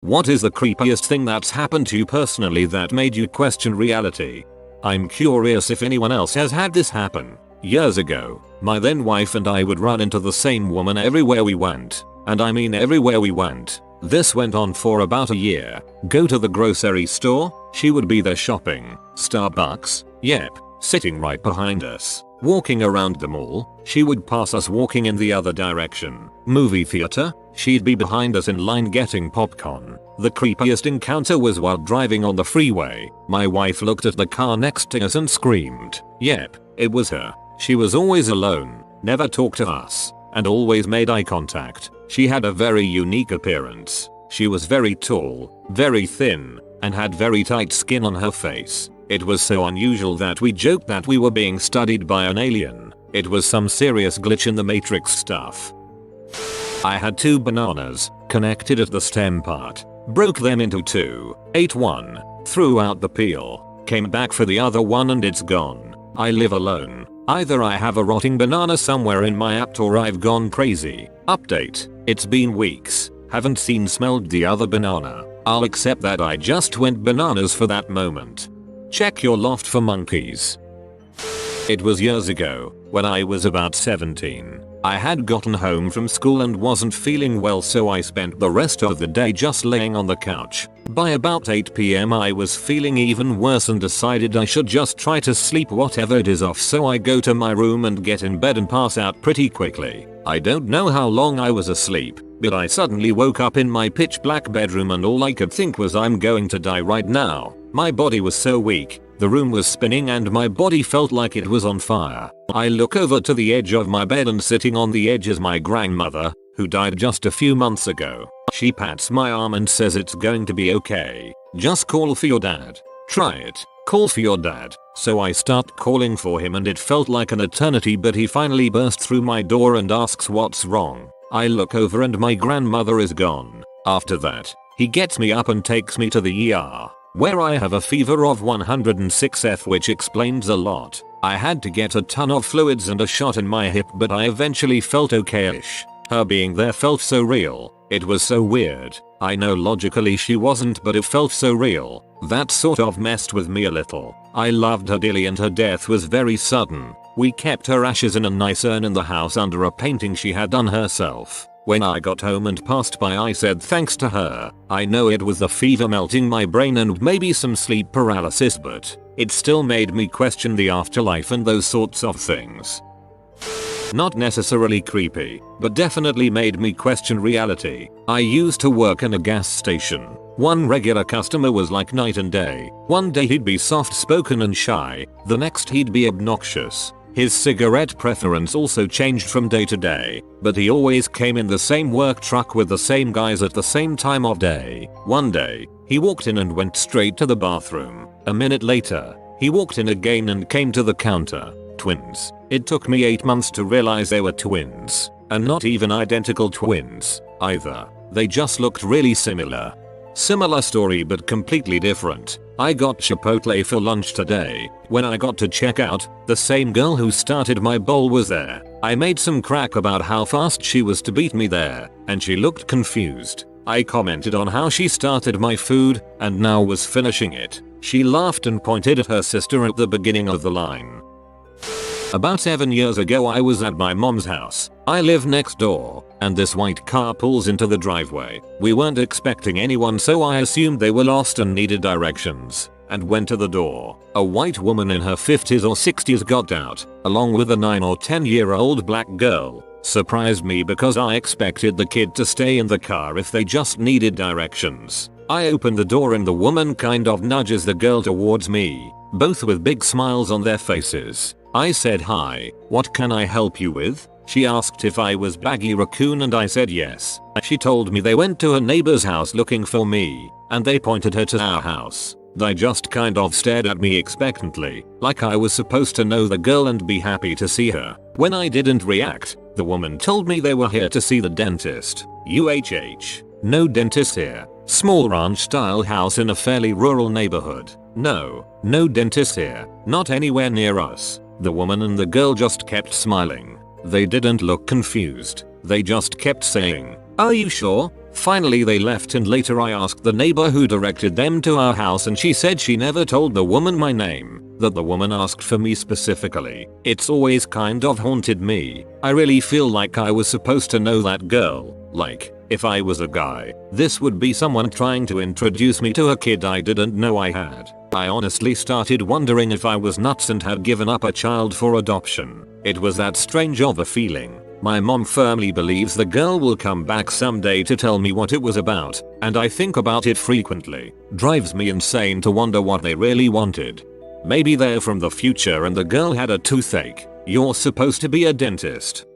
What is the creepiest thing that's happened to you personally that made you question reality? I'm curious if anyone else has had this happen. Years ago, my then wife and I would run into the same woman everywhere we went. And I mean everywhere we went. This went on for about a year. Go to the grocery store, she would be there shopping. Starbucks, yep, sitting right behind us. Walking around the mall, she would pass us walking in the other direction. Movie theater, she'd be behind us in line getting popcorn. The creepiest encounter was while driving on the freeway. My wife looked at the car next to us and screamed. Yep, it was her. She was always alone, never talked to us, and always made eye contact. She had a very unique appearance. She was very tall, very thin, and had very tight skin on her face. It was so unusual that we joked that we were being studied by an alien. It was some serious glitch in the Matrix stuff. I had 2 bananas, connected at the stem part. Broke them into 2, ate one, threw out the peel, came back for the other one and it's gone. I live alone. Either I have a rotting banana somewhere in my apt or I've gone crazy. Update. It's been weeks. Haven't smelled the other banana. I'll accept that I just went bananas for that moment. Check your loft for monkeys. It was years ago, when I was about 17. I had gotten home from school and wasn't feeling well, so I spent the rest of the day just laying on the couch. By about 8 PM I was feeling even worse and decided I should just try to sleep whatever it is off, so I go to my room and get in bed and pass out pretty quickly. I don't know how long I was asleep, but I suddenly woke up in my pitch black bedroom and all I could think was I'm going to die right now. My body was so weak, the room was spinning and my body felt like it was on fire. I look over to the edge of my bed and sitting on the edge is my grandmother, who died just a few months ago. She pats my arm and says it's going to be okay. Just call for your dad. Try it. Call for your dad. So I start calling for him and it felt like an eternity, but he finally burst through my door and asks what's wrong. I look over and my grandmother is gone. After that, he gets me up and takes me to the ER, where I have a fever of 106F, which explains a lot. I had to get a ton of fluids and a shot in my hip, but I eventually felt okay-ish. Her being there felt so real. It was so weird. I know logically she wasn't, but it felt so real. That sort of messed with me a little. I loved her dearly and her death was very sudden. We kept her ashes in a nice urn in the house under a painting she had done herself. When I got home and passed by, I said thanks to her. I know it was the fever melting my brain and maybe some sleep paralysis, but it still made me question the afterlife and those sorts of things. Not necessarily creepy, but definitely made me question reality. I used to work in a gas station. One regular customer was like night and day. One day he'd be soft-spoken and shy, the next he'd be obnoxious. His cigarette preference also changed from day to day, but he always came in the same work truck with the same guys at the same time of day. One day, he walked in and went straight to the bathroom. A minute later, he walked in again and came to the counter. Twins. It took me 8 months to realize they were twins. And not even identical twins, either. They just looked really similar. Similar story but completely different. I got Chipotle for lunch today. When I got to check out, the same girl who started my bowl was there. I made some crack about how fast she was to beat me there, and she looked confused. I commented on how she started my food and now was finishing it. She laughed and pointed at her sister at the beginning of the line. About 7 years ago I was at my mom's house. I live next door, and this white car pulls into the driveway. We weren't expecting anyone, so I assumed they were lost and needed directions, and went to the door. A white woman in her 50s or 60s got out, along with a 9 or 10-year-old black girl. Surprised me because I expected the kid to stay in the car if they just needed directions. I opened the door and the woman kind of nudges the girl towards me, both with big smiles on their faces. I said hi, what can I help you with? She asked if I was Baggy Raccoon and I said yes. She told me they went to a neighbor's house looking for me, and they pointed her to our house. They just kind of stared at me expectantly, like I was supposed to know the girl and be happy to see her. When I didn't react, the woman told me they were here to see the dentist. UHH. No dentist here. Small ranch style house in a fairly rural neighborhood. No dentist here. Not anywhere near us. The woman and the girl just kept smiling. They didn't look confused. They just kept saying, Are you sure? Finally they left, and later I asked the neighbor who directed them to our house, and she said she never told the woman my name, that the woman asked for me specifically. It's always kind of haunted me. I really feel like I was supposed to know that girl. Like, if I was a guy, this would be someone trying to introduce me to a kid I didn't know I had. I honestly started wondering if I was nuts and had given up a child for adoption. It was that strange of a feeling. My mom firmly believes the girl will come back someday to tell me what it was about, and I think about it frequently. Drives me insane to wonder what they really wanted. Maybe they're from the future and the girl had a toothache. You're supposed to be a dentist.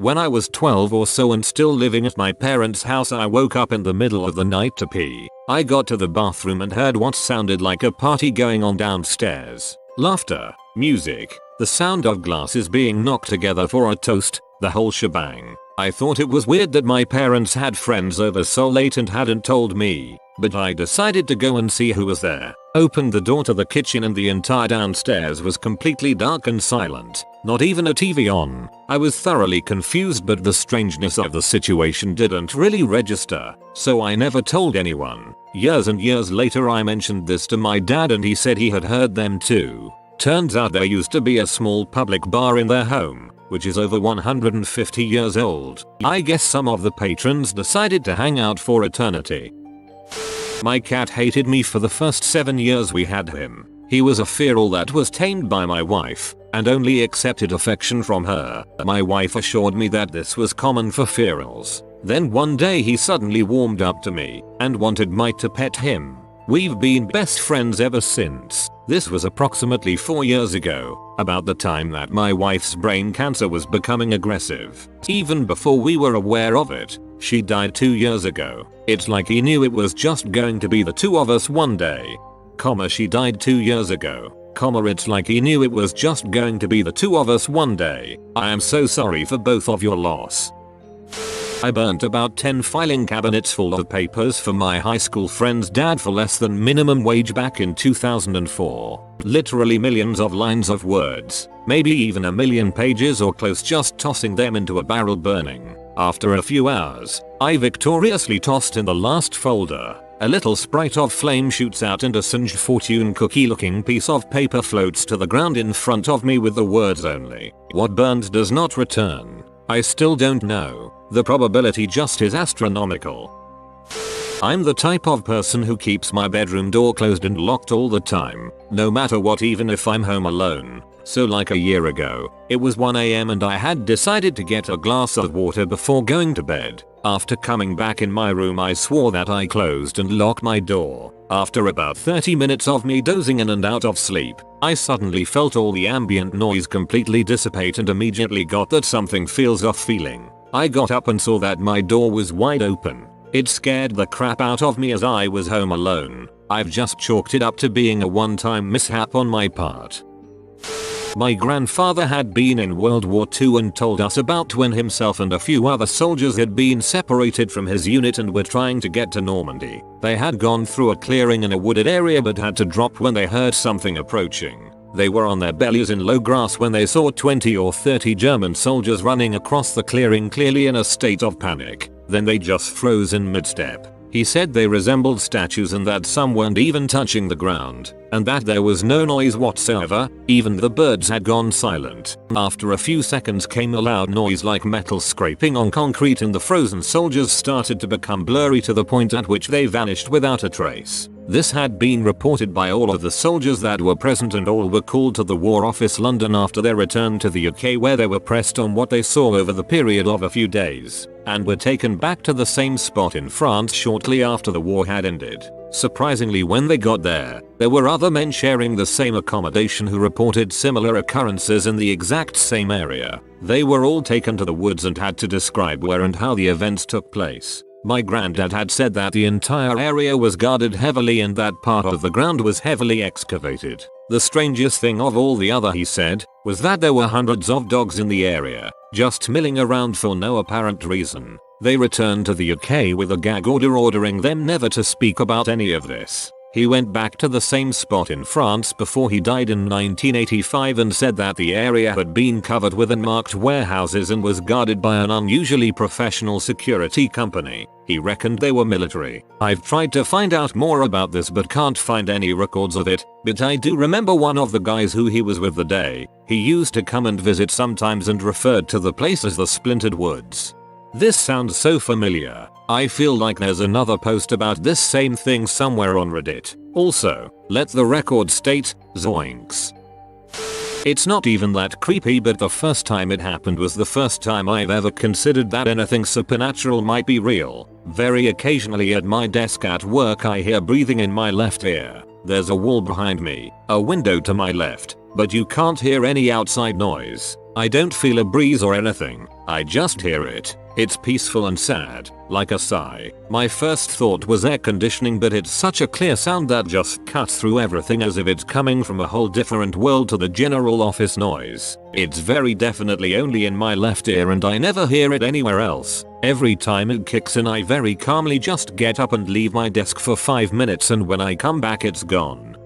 When I was 12 or so and still living at my parents' house, I woke up in the middle of the night to pee. I got to the bathroom and heard what sounded like a party going on downstairs. Laughter, music, the sound of glasses being knocked together for a toast, the whole shebang. I thought it was weird that my parents had friends over so late and hadn't told me, but I decided to go and see who was there. Opened the door to the kitchen and the entire downstairs was completely dark and silent. Not even a TV on. I was thoroughly confused, but the strangeness of the situation didn't really register, so I never told anyone. Years and years later I mentioned this to my dad and he said he had heard them too. Turns out there used to be a small public bar in their home, which is over 150 years old. I guess some of the patrons decided to hang out for eternity. My cat hated me for the first 7 years we had him. He was a feral that was tamed by my wife, and only accepted affection from her. My wife assured me that this was common for ferals. Then one day he suddenly warmed up to me, and wanted me to pet him. We've been best friends ever since. This was approximately 4 years ago, about the time that my wife's brain cancer was becoming aggressive. Even before we were aware of it, she died 2 years ago. It's like he knew it was just going to be the two of us one day. She died 2 years ago. It's like he knew it was just going to be the two of us one day. I am so sorry for both of your loss. I burnt about 10 filing cabinets full of papers for my high school friend's dad for less than minimum wage back in 2004. Literally millions of lines of words, maybe even 1 million pages or close, just tossing them into a barrel burning. After a few hours, I victoriously tossed in the last folder. A little sprite of flame shoots out and a singed fortune cookie looking piece of paper floats to the ground in front of me with the words only. What burned does not return. I still don't know. The probability just is astronomical. I'm the type of person who keeps my bedroom door closed and locked all the time, no matter what, even if I'm home alone. So like a year ago, it was 1 AM and I had decided to get a glass of water before going to bed. After coming back in my room I swore that I closed and locked my door. After about 30 minutes of me dozing in and out of sleep, I suddenly felt all the ambient noise completely dissipate and immediately got that something feels off feeling. I got up and saw that my door was wide open. It scared the crap out of me as I was home alone. I've just chalked it up to being a one-time mishap on my part. My grandfather had been in World War II and told us about when himself and a few other soldiers had been separated from his unit and were trying to get to Normandy. They had gone through a clearing in a wooded area but had to drop when they heard something approaching. They were on their bellies in low grass when they saw 20 or 30 German soldiers running across the clearing, clearly in a state of panic. Then they just froze in mid-step. He said they resembled statues and that some weren't even touching the ground, and that there was no noise whatsoever, even the birds had gone silent. After a few seconds came a loud noise like metal scraping on concrete and the frozen soldiers started to become blurry to the point at which they vanished without a trace. This had been reported by all of the soldiers that were present and all were called to the War Office London after their return to the UK, where they were pressed on what they saw over the period of a few days, and were taken back to the same spot in France shortly after the war had ended. Surprisingly, when they got there were other men sharing the same accommodation who reported similar occurrences in the exact same area. They were all taken to the woods and had to describe where and how the events took place. My granddad had said that the entire area was guarded heavily and that part of the ground was heavily excavated. The strangest thing of all, the other, he said, was that there were hundreds of dogs in the area, just milling around for no apparent reason. They returned to the UK with a gag order ordering them never to speak about any of this. He went back to the same spot in France before he died in 1985 and said that the area had been covered with unmarked warehouses and was guarded by an unusually professional security company. He reckoned they were military. I've tried to find out more about this but can't find any records of it, but I do remember one of the guys who he was with the day he used to come and visit sometimes and referred to the place as the Splintered Woods. This sounds so familiar. I feel like there's another post about this same thing somewhere on Reddit. Also, let the record state, zoinks. It's not even that creepy, but the first time it happened was the first time I've ever considered that anything supernatural might be real. Very occasionally at my desk at work I hear breathing in my left ear. There's a wall behind me, a window to my left, but you can't hear any outside noise. I don't feel a breeze or anything, I just hear it. It's peaceful and sad, like a sigh. My first thought was air conditioning, but it's such a clear sound that just cuts through everything as if it's coming from a whole different world to the general office noise. It's very definitely only in my left ear and I never hear it anywhere else. Every time it kicks in I very calmly just get up and leave my desk for 5 minutes, and when I come back it's gone.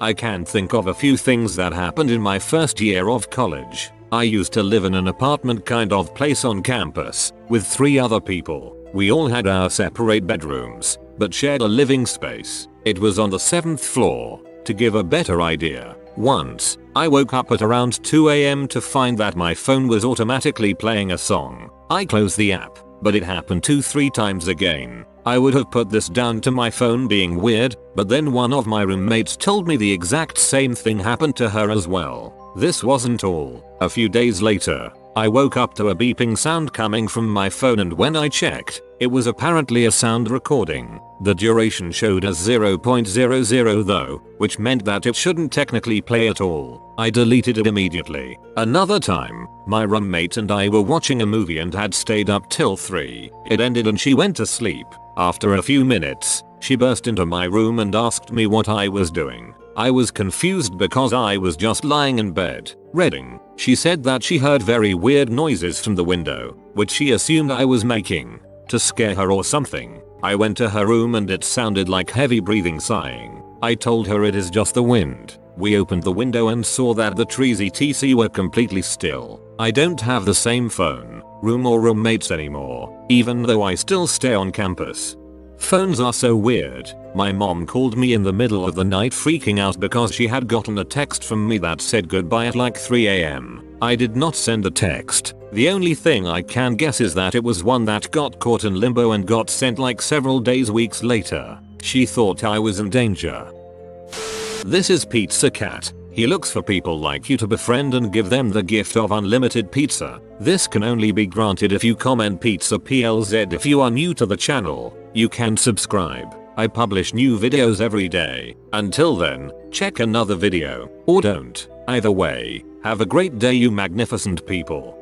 I can think of a few things that happened in my first year of college. I used to live in an apartment kind of place on campus with 3 other people. We all had our separate bedrooms, but shared a living space. It was on the 7th floor. To give a better idea, once, I woke up at around 2 AM to find that my phone was automatically playing a song. I closed the app, but it happened 2-3 times again. I would have put this down to my phone being weird, but then one of my roommates told me the exact same thing happened to her as well. This wasn't all. A few days later, I woke up to a beeping sound coming from my phone, and when I checked, it was apparently a sound recording. The duration showed as 0.00 though, which meant that it shouldn't technically play at all. I deleted it immediately. Another time, my roommate and I were watching a movie and had stayed up till 3. It ended and she went to sleep. After a few minutes, she burst into my room and asked me what I was doing. I was confused because I was just lying in bed, reading. She said that she heard very weird noises from the window, which she assumed I was making to scare her or something. I went to her room and it sounded like heavy breathing, sighing. I told her it is just the wind. We opened the window and saw that the trees etc were completely still. I don't have the same phone, room or roommates anymore, even though I still stay on campus. Phones are so weird. My mom called me in the middle of the night freaking out because she had gotten a text from me that said goodbye at like 3 AM. I did not send the text. The only thing I can guess is that it was one that got caught in limbo and got sent like several days, weeks later. She thought I was in danger. This is Pizza Cat. He looks for people like you to befriend and give them the gift of unlimited pizza. This can only be granted if you comment Pizza PLZ. If you are new to the channel, you can subscribe. I publish new videos every day. Until then, check another video, or don't. Either way, have a great day you magnificent people.